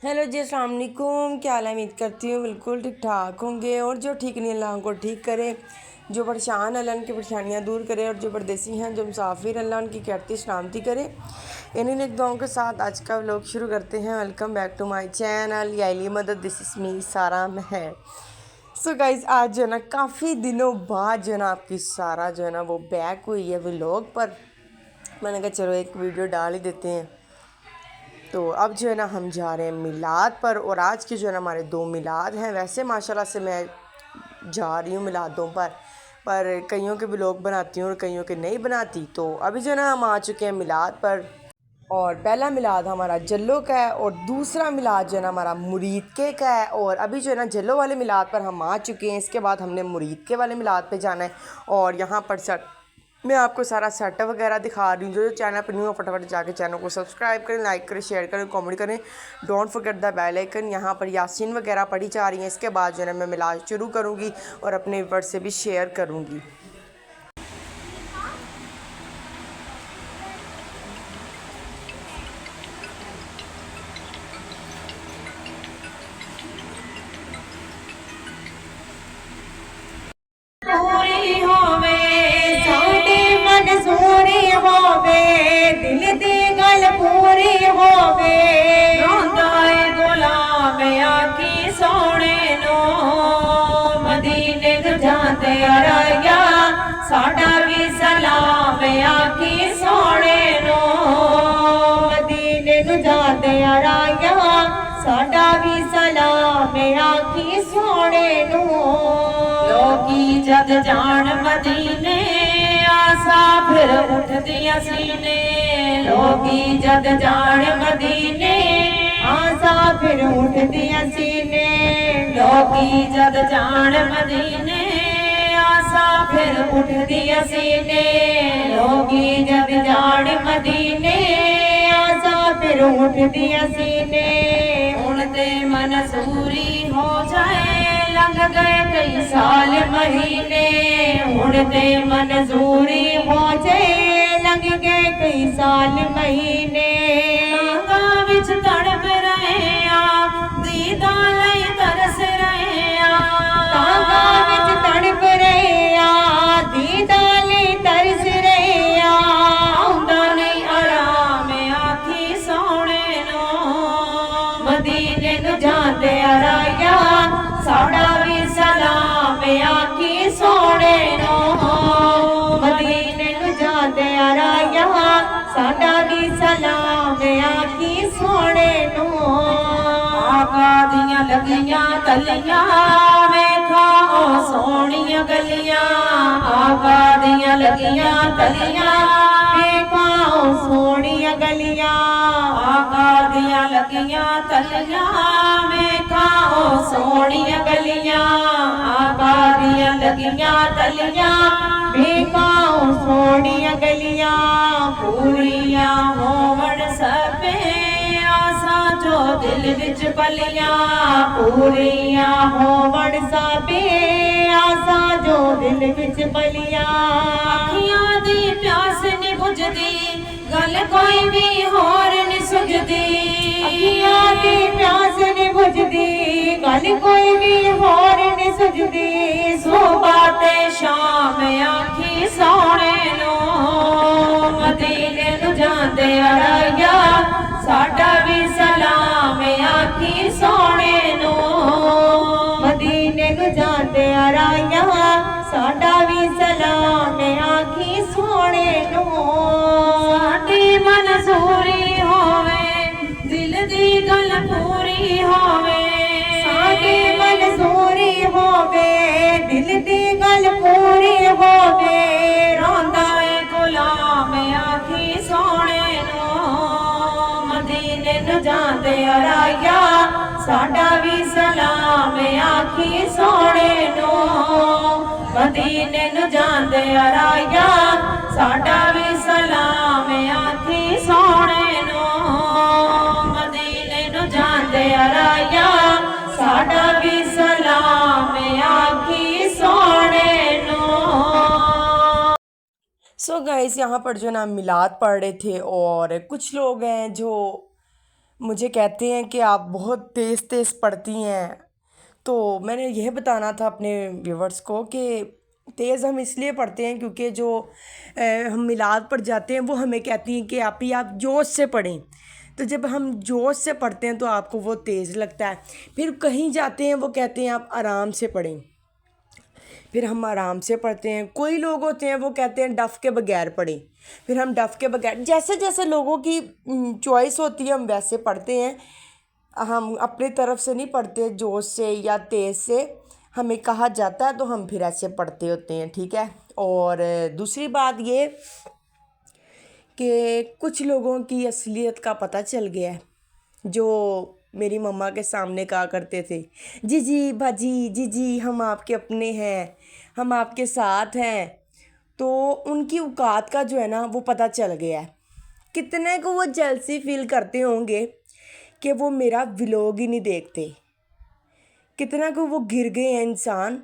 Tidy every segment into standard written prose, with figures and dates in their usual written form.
Hello जी, अस्सलाम वालेकुम। क्या हाल है? उम्मीद करती हूँ बिल्कुल ठीक ठाक होंगे। और जो ठीक नहीं अल्लाह उनको ठीक करे, जो परेशान अल्लाह उनकी परेशानियाँ दूर करे, और जो परदेसी हैं जो मुसाफिर अल्लाह उनकी कहती सलामती करे। इन्हीं नेक दुआओं के साथ आज का व्लॉग शुरू करते हैं। Welcome back to my channel याली मदद। दिस इज़ मी सारा महर। सो गाइज़, आज जो है ना काफ़ी दिनों बाद जो है ना आपकी सारा जो है ना वो बैक हुई है व्लॉग पर। मैंने कहा चलो एक वीडियो डाल ही देते हैं। तो अब जो है ना हम जा रहे हैं मिलाद पर, और आज के जो है ना हमारे 2 मिलाद हैं। वैसे माशाल्लाह से मैं जा रही हूँ मिलादों पर कईयों के व्लॉग बनाती हूँ और कईयों के नहीं बनाती। तो अभी जो है ना हम आ चुके हैं मिलाद पर, और पहला मिलाद हमारा जल्लो का है और दूसरा मिलाद जो है ना हमारा मुरीद के का है। और अभी जो है ना जल्लो वाले मिलाद पर हम आ चुके हैं। इसके बाद हमने मुरीद के वाले मिलाद पे जाना है। और यहाँ पर मैं आपको सारा सेटअप वगैरह दिखा रही हूँ। जो चैनल पर न्यू है फटाफट जाके चैनल को सब्सक्राइब करें, लाइक करें, शेयर करें, कमेंट करें। Don't forget the bell icon. यहाँ पर यासीन वगैरह पढ़ी जा रही हैं। इसके बाद जो है ना मैं मिलाद शुरू करूँगी और अपने व्यूअर्स से भी शेयर करूँगी। पूरी होवे साडी मंजूरी होवे, दिल दी गल पूरी होवे। रोंदा ए गुलाम आखी सोने नो, मदीने तू जाते अरया साडा भी सलाम आखी सोने नो। मदीने तू जाते अरया साडा भी सलाम आखी सोने नो। लोकी जद जान मदीने आसा फिर उठदियां सीने। लोकी जद जान मदीने आसा फिर उठदियां सीने। लोकी जद जान मदीने आसा फिर उठदियां सीने। लोकी जद जान मदीने आसा फिर उठदियां सीने। हुण ते मंसूरी हो जाए, लंघ गए कई साल महीने। हुण ते मंजूरी हो जाए, लंघ गए कई साल महीने। तांगा विच तड़प रहे आ, दीदा लई तरस रहे आ। तांगा विच तड़प रहे आ, दीदा लई तरस रहे आ। आउंदा नहीं आराम आखी सोने नो, मदीने नू जांदे अराया साडा भी सलाम आखी सोने नो। मदीने नू जांदे अराया साडा भी सलाम आखी सोने नो। आका दियां लगियां तलियां वेखा ओ सोहणियां गलियां। आका दियां लगियां तलियां वेखा ओ सोहणियां गलियां। आका दियां लगियां तलियां वेखा ओ सोहणियां गलियां। आका दियां लगियां तलियां वेखा ओ सोहणियां गलियां। पूरियां होवण सबे आसा जो दिल विच पलियां। पूरियां होवण सबे आसा जो दिल विच पलियां। अखियां दी प्यास नहीं बुझदी, गल कोई भी होर नहीं सुझदी। अखियां दी प्यास नहीं बुझदी, गल कोई भी होर नहीं सुझदी। सुबह ते शाम आखी सोने नो, मदीने नू जांदे अरया साडा भी सलाम आखी सोने नो। मदीने नू जांदे अरया साडा भी सलाम आखी सोने नो। साडी मंजूरी होवे, दिल दी गल पूरी होवे। साडी मंजूरी होवे, दिल दी गल पूरी होवे। रोंदा ए गुलाम आखी सोने नो, मदीने नू जांदे अरया साडा भी सलाम आखी सोने नो। मदीने नू जांदे अरया साडा भी सलाम आखी सोने नो। मदीने नू जांदे अरया साडा भी सलाम आखी सोने नो। सो गाइस, यहाँ पर जो ना मिलाद पढ़ रहे थे, और कुछ लोग हैं जो मुझे कहते हैं कि आप बहुत तेज़ तेज़ पढ़ती हैं। तो मैंने यह बताना था अपने व्यूवर्स को कि तेज़ हम इसलिए पढ़ते हैं क्योंकि जो हम मिलाद पढ़ जाते हैं वो हमें कहती हैं कि आप जोश से पढ़ें। तो जब हम जोश से पढ़ते हैं तो आपको वो तेज़ लगता है। फिर कहीं जाते हैं वो कहते हैं आप आराम से पढ़ें, फिर हम आराम से पढ़ते हैं। कोई लोग होते हैं वो कहते हैं डफ़ के बगैर पढ़ें, फिर हम डफ़ के बगैर, जैसे जैसे लोगों की चॉइस होती है हम वैसे पढ़ते हैं। हम अपनी तरफ से नहीं पढ़ते जोश से या तेज़ से, हमें कहा जाता है तो हम फिर ऐसे पढ़ते होते हैं, ठीक है। और दूसरी बात ये कि कुछ लोगों की असलियत का पता चल गया है, जो मेरी मम्मा के सामने कहा करते थे, जी जी भाजी, जी जी हम आपके अपने हैं, हम आपके साथ हैं। तो उनकी औकात का जो है ना वो पता चल गया है। कितने को वो जेलसी फील करते होंगे कि वो मेरा व्लॉग ही नहीं देखते, कितना को वो गिर गए हैं इंसान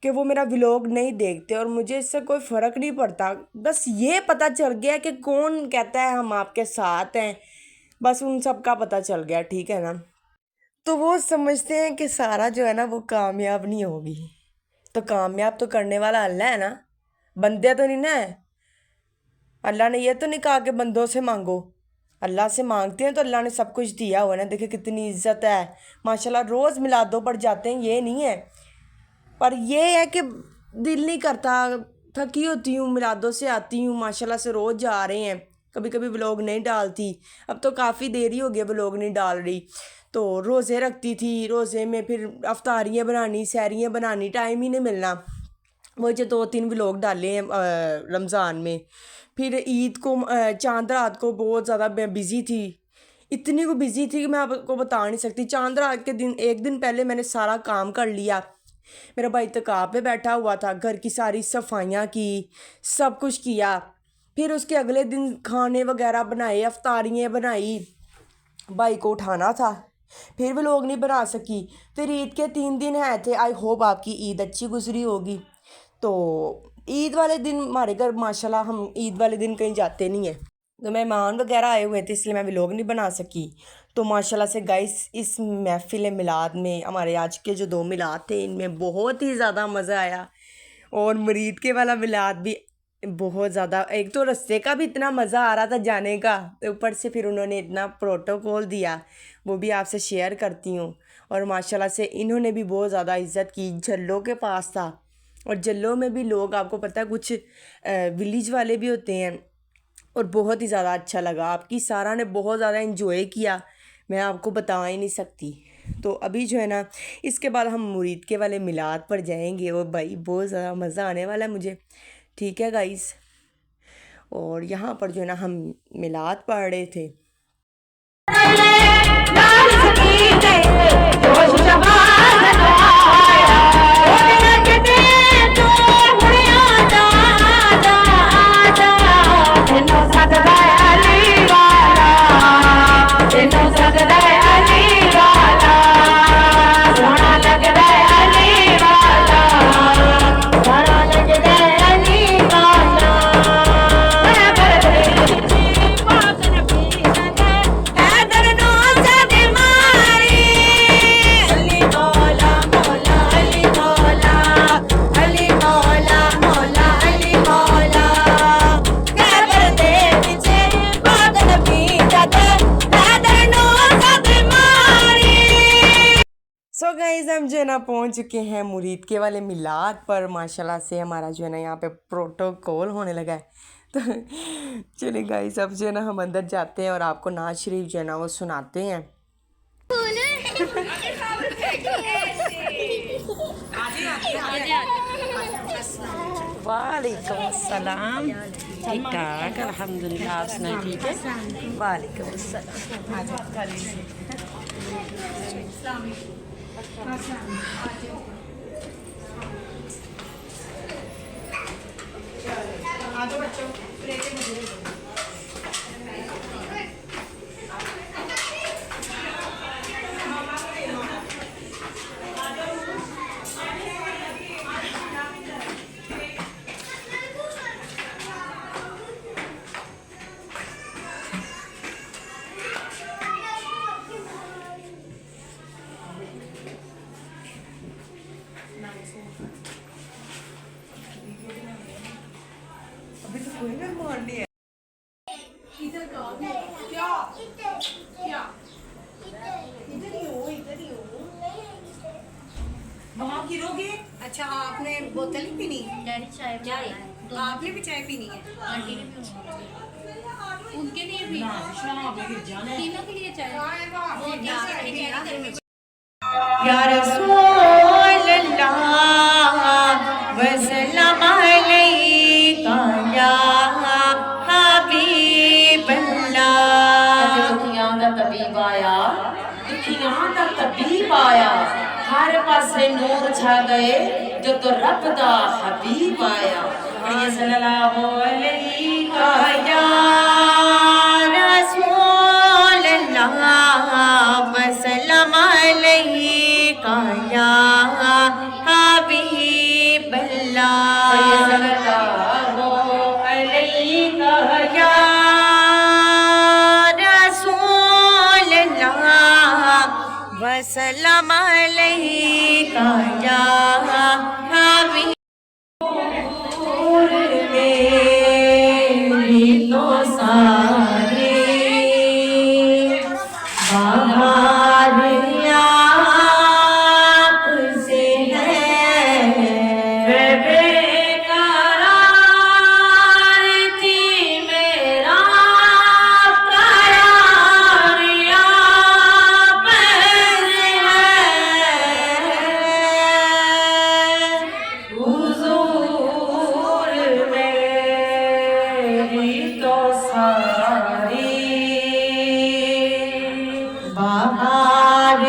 कि वो मेरा व्लॉग नहीं देखते। और मुझे इससे कोई फ़र्क नहीं पड़ता, बस ये पता चल गया कि कौन कहता है हम आपके साथ हैं, बस उन सब का पता चल गया, ठीक है ना। तो वो समझते हैं कि सारा जो है ना वो कामयाब नहीं होगी। तो कामयाब तो करने वाला अल्लाह है ना, बंदे तो नहीं ना है। अल्लाह ने ये तो नहीं कहा कि बंदों से मांगो, अल्लाह से मांगते हैं तो अल्लाह ने सब कुछ दिया हुआ ना। देखिए कितनी इज्जत है माशाल्लाह, रोज़ मिलादों पर जाते हैं ये नहीं है, पर ये है कि दिल नहीं करता, थकी होती हूँ, मिलादों से आती हूँ, माशाल्लाह से रोज़ जा रहे हैं। कभी कभी व्लॉग नहीं डालती, अब तो काफ़ी देर ही हो गया व्लॉग नहीं डाल रही। तो रोज़े रखती थी, रोज़े में फिर अफ्तारियाँ बनानी, सहरियाँ बनानी, टाइम ही नहीं मिलना। वो जो 2-3 व्लॉग डाले हैं रमज़ान में। फिर ईद को चांद रात को बहुत ज़्यादा मैं बिज़ी थी, इतनी को बिज़ी थी कि मैं आपको बता नहीं सकती। चांद रात के दिन एक दिन पहले मैंने सारा काम कर लिया। मेरा भाई इत्तिकाफ़ पे बैठा हुआ था, घर की सारी सफाइयाँ की, सब कुछ किया। फिर उसके अगले दिन खाने वगैरह बनाए, अफ्तारियाँ बनाई, भाई को उठाना था, फिर भी लोग नहीं बना सकी। फिर ईद के 3 दिन हैं थे। आई होप आपकी ईद अच्छी गुजरी होगी। तो ईद वाले दिन हमारे घर माशाल्लाह हम ईद वाले दिन कहीं जाते नहीं हैं, तो मेहमान वगैरह आए हुए थे इसलिए मैं व्लॉग नहीं बना सकी। तो माशाल्लाह से गाइस इस महफिल मिलाद में, हमारे आज के जो 2 मिलाद थे इनमें बहुत ही ज़्यादा मज़ा आया। और मुरीद के वाला मिलाद भी बहुत ज़्यादा, एक तो रास्ते का भी इतना मज़ा आ रहा था जाने का, तो ऊपर से फिर उन्होंने इतना प्रोटोकॉल दिया, वो भी आपसे शेयर करती हूँ। और माशाल्लाह से इन्होंने भी बहुत ज़्यादा इज़्ज़त की। जल्लों के पास था, और जल्लों में भी लोग, आपको पता है कुछ विलेज वाले भी होते हैं, और बहुत ही ज़्यादा अच्छा लगा। आपकी सारा ने बहुत ज़्यादा इन्जॉय किया, मैं आपको बता ही नहीं सकती। तो अभी जो है ना इसके बाद हम मुरीद के वाले मिलाद पर जाएंगे, और भाई बहुत ज़्यादा मज़ा आने वाला है मुझे, ठीक है गाइस। और यहाँ पर जो है ना हम मिलाद पढ़ रहे थे। सो गाइस हम जो है ना पहुँच चुके हैं मुरीद के वाले मिलाद पर। माशाल्लाह से हमारा जो है ना यहाँ पे प्रोटोकॉल होने लगा है। तो चलिए गाइस अब जो है ना हम अंदर जाते हैं और आपको नाज शरीफ जो है ना वो सुनाते हैं। वालेकुम सलाम, ठीक ठाक अल्हम्दुलिल्लाह, आप सुनाए ठीक है? वालेकुम सलाम। वहाँ गिरोगे। अच्छा आपने बोतल ही पीनी? डैडी चाय चाय आपने भी चाय पीनी है? आंटी ने भी उनके लिए भी तीनों के लिए चाय वो या रसूल अल्लाह वसल्लम अलैका या हबीब अल्लाह। दुखियां दा तबीब आया, दुखियां दा तबीब आया, हर पासे नूर छा गए जो तो रब दा हबीब आया। पढ़िए सल्लल्लाहु अलैहि या रसूल अल्लाह वसल्लम अलैका या हबीब अल्लाह। सल्लल्लाहु अलैहि या रसूल अल्लाह वसल्लम अलैका या हबीब। मेरी तो सारे बाहर आपसे है, बेकरार थी मेरा करार आपसे है। हुजूर मेरी तो सारी बाहर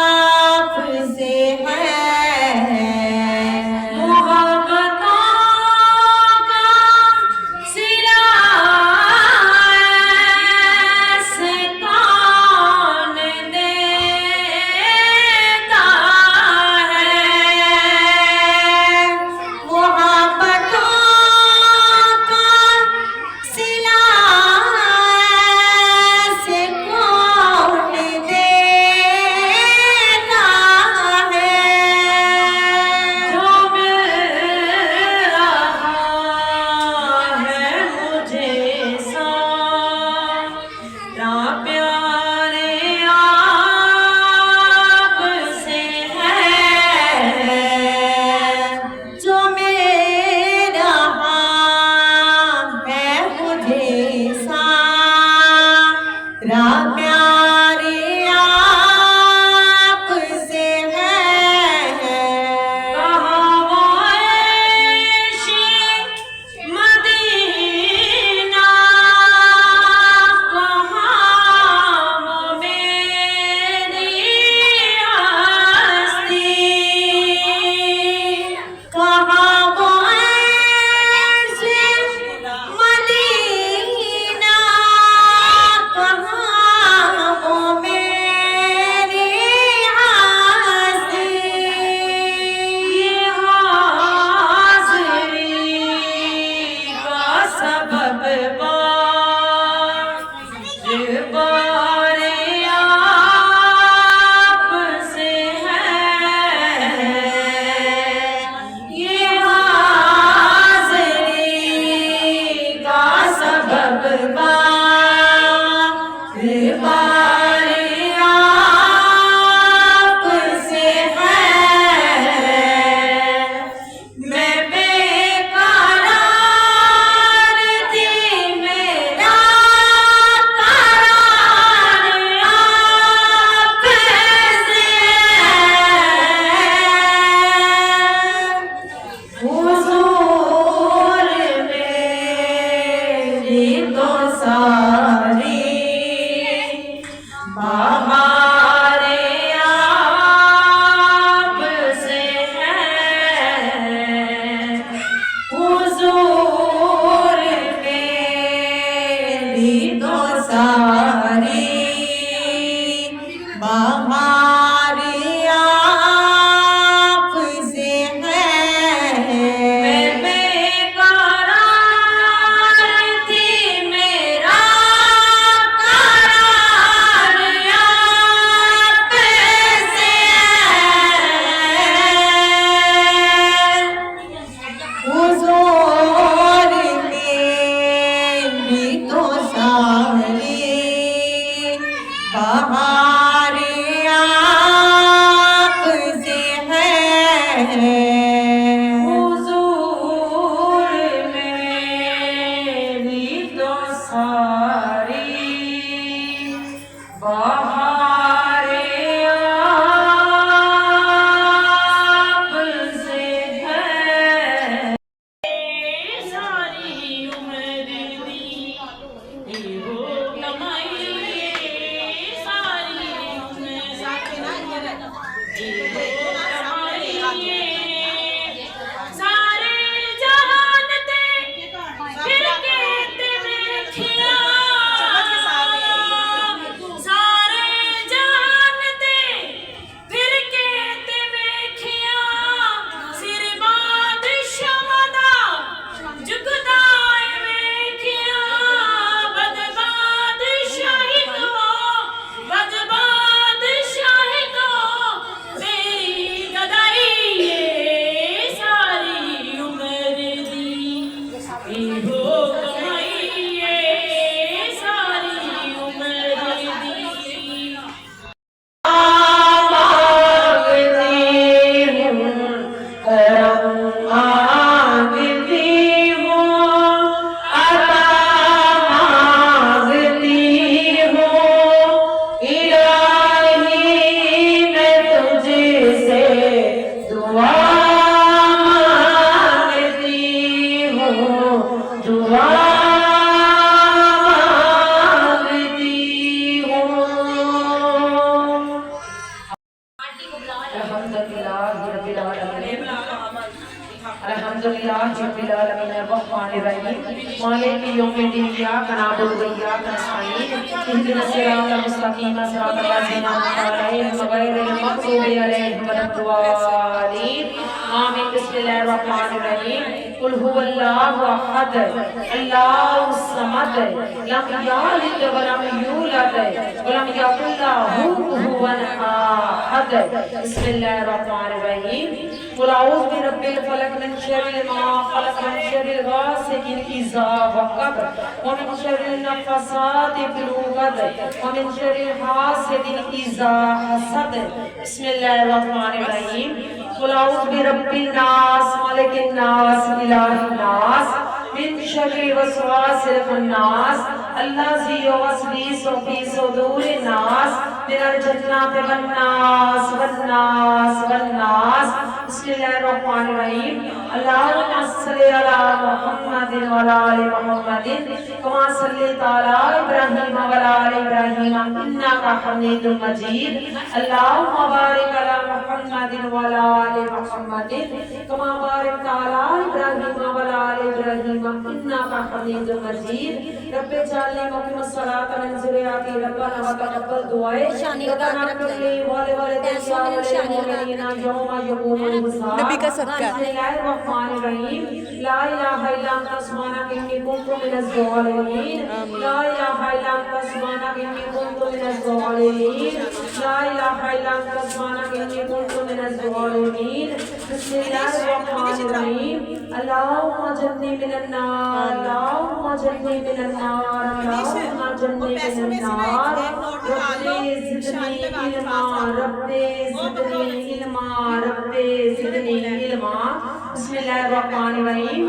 आपसे है, मोहब्बतों का सिला ऐसे कौन देता है, मोहब्बतों का सिला ऐसे कौन देता है। जो मिल रहा है मुझे सारा प्यारे आपसे है, जो मेरा है मुझे सारा प्यारे आपसे है। कहाँ वो ऐशी मदीना, कहाँ वो मेरी हस्ती, कहाँ वो ऐसी मदीना, कहाँ वो मेरी हस्ती। ये हाज़री का सबब बारे आपसे है, ये हाज़री का सबब बारे आपसे है। मैं बेकरार थी मेरा करार आपसे है। हुजूर मेरी तो सारी बाहर आपसे है। हुजूर मेरी तो सारी बाहर आपसे है। मैं बेकरार थी मेरा कुल हुवल्लाहु अहद अल्लाहु समद लम यलिद व लम यूलद व लम यकुल लहू कुफुवन अहद बिस्मिल्लाहिर रहमानिर रहीम कुल औज़ु बिरब्बिल फलक मिन शर्रि मा खलक मिन शर्रिल गासिकिन इज़ा वक़ब व मिन शर्रिन नफ़्फ़ासाति फिल उक़द व मिन शर्रि हासिदिन इज़ा हसद बिस्मिल्लाहिर रहमानिर रहीम कुल औज़ु बिरब्बिन नास मलिकिन नास इलाहिन नास मिन शर्रि वसवासिल खन्नास अल्लाज़ी युवस्विसु फी सुदूरिन नास मिनल जन्नाति वन्नास वन्नास वन्नास बिस्मिल्लाहिर रहमानिर रहीम अल्लाहुम्मा सल्लि अला मुहम्मदिन व अला आलि मुहम्मदिन कमा सल्लैता अला इब्राहीम व अला आलि इब्राहीम इन्नका हमीदुम मजीद अल्लाहुम्मा बारिक अला मुहम्मदिन व अला आलि मुहम्मदिन कमा बारकता अला इब्राहीम व अला आलि इब्राहीम इन्नका हमीदुम मजीद रब्बि जअलनी मुक़ीमस सलात मिन ज़ुर्रिय्यती रब्बना व तक़ब्बल दुआए रब्बना कुल्ली व लिवालिदैया व लिल मुमिनीना यौमा यक़ूमुल हिसाब नबी का सदका बिस्मिल्लाहिर्रहमानिर्रहीम ला इलाहा इल्ला अंता सुब्हानका इन्नी कुन्तु मिनज़ ज़ालिमीन ला इलाहा इल्ला अंता सुब्हानका इन्नी कुन्तु मिनज़ ज़ालिमीन ला इलाहा इल्ला अंता सुब्हानका इन्नी कुन्तु मिनज़ ज़ालिमीन बिस्मिल्लाहिर्रहमानिर्रहीम अल्लाहुम्मा जन्नी मिनन नार अल्लाहुम्मा जन्नी मिनन नार अल्लाहुम्मा जन्नी मिनन नार रब्बी ज़िदनी इल्मा रब्बी ज़िदनी इल्मा रब्बी ज़िदनी इल्मा बिस्मिल्लाहिर्रहमानिर्रहीम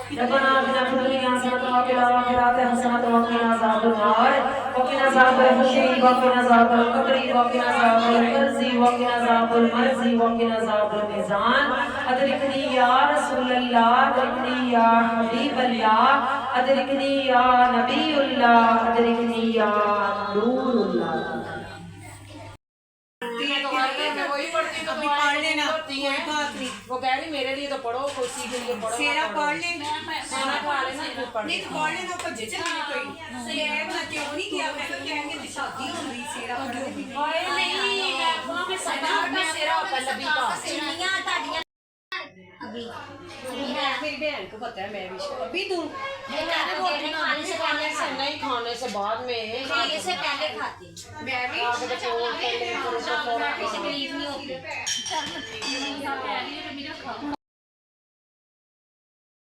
रब्बना आतिना फिद दुनिया हसनतन व फिल आखिरति हसनतन व क़िना अज़ाबन नार व क़िना अज़ाबल हशीर व क़िना अज़ाबल क़ब्र व क़िना अज़ाबल क़र्ज़ी व क़िना अज़ाबल मर्ज़ी व क़िना अज़ाबल मीज़ान अदरिकनी या रसूलल्लाह अदरिकनी या हबीबल्लाह अदरिकनी या नबीउल्लाह अदरिकनी या नूरुल्लाह अभी पढ़ लेना कोई बात नहीं वो कह रही मेरे लिए तो पढ़ो खुशी के लिए पढ़ो सेरा पढ़ ले खाना खा लेना फिर पढ़ नहीं तो पढ़ लेना भज्जे चलाने कोई ये मैं क्यों नहीं किया मैं तो कहेंगे कि शादी हो रही सेरा पढ़ ले ओए नहीं मैं वहां पे सरदार में सेरा होता है लबी का सुनिया ताड़ियां अभी मेरी बहन को पता है मैं भी अभी दूं ये कहते रोटी खाने से पहले से नहीं खाने से बाद में खाने से पहले खाती मैं भी आगे बच्चों को ले करो तो इसे गरीब नहीं होती